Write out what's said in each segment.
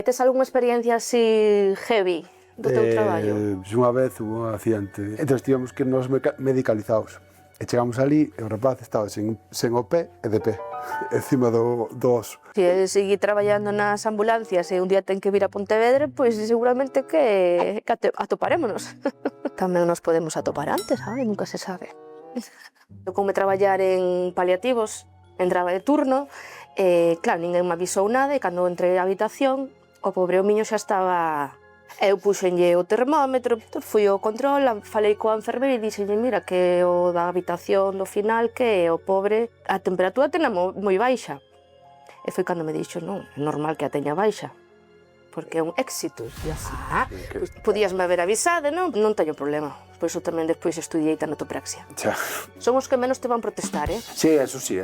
tes algunha experiencia así heavy do teu traballo? Unha vez hubo un accidente, entón tivemos que nos medicalizados. E chegamos ali e o rapaz estaba sen o pé e de pé, encima do oso. Se ele sigue traballando nas ambulancias e un día ten que vir a Pontevedra, pois seguramente que atoparémonos. Tamén nos podemos atopar antes, nunca se sabe. Tocoume traballar en paliativos, entraba de turno, e claro, ninguén me avisou nada, e cando entrei á habitación, o pobre homiño xa estaba... Eu puxenlle o termómetro, fui ao control, falei coa enfermeira e dixenlle, mira, que o da habitación do final, que o pobre, a temperatura tena moi baixa. E foi cando me dixo, non, é normal que a teña baixa, porque é un éxito. E así, podíasme haber avisado, non teño problema. Por iso tamén despois estudiei tanatopraxia. Son os que menos te van protestar, Sí, eso sí.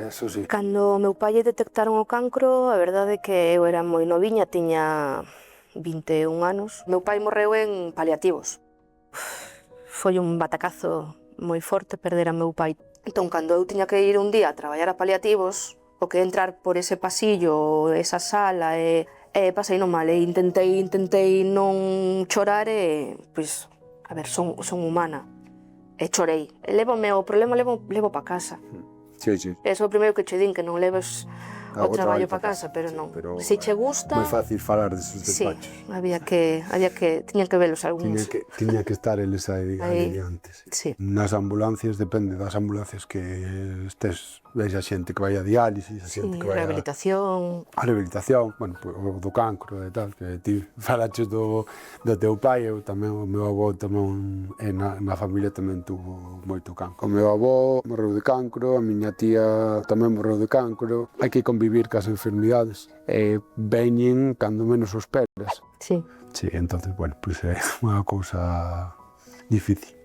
Cando o meu pai lle detectaron o cancro, a verdade é que eu era moi noviña, tiña 21 anos. Meu pai morreu en paliativos. Foi un batacazo moi forte perder a meu pai. Entón, cando eu tiña que ir un día a traballar a paliativos, o que entrar por ese pasillo, esa sala, pasei no mal, e intentei non chorar, e, pois, a ver, son humana, e chorei. O problema levo pa casa. Sí. Eso é o primeiro que che din, que non leves o traballo pa casa, pero non. Se che gusta... Moi fácil falar desos despachos. Sí, tiñan que velos algúns. Tiña que estar eles aí antes. Sí. Nas ambulancias, depende das ambulancias que estés, veis a xente que vai a diálisis, a xente que vai rehabilitación. A rehabilitación, bueno, o do cancro e tal, que ti falaches do teu pai, eu tamén, o meu avó tamén, na familia tamén tuvo moito cancro. O meu avó morreu de cancro, a miña tía tamén morreu de cancro, hai que convivir cas enfermidades, e veñen cando menos os esperas. Sí. Sí, entonces, bueno, pois é unha cousa difícil.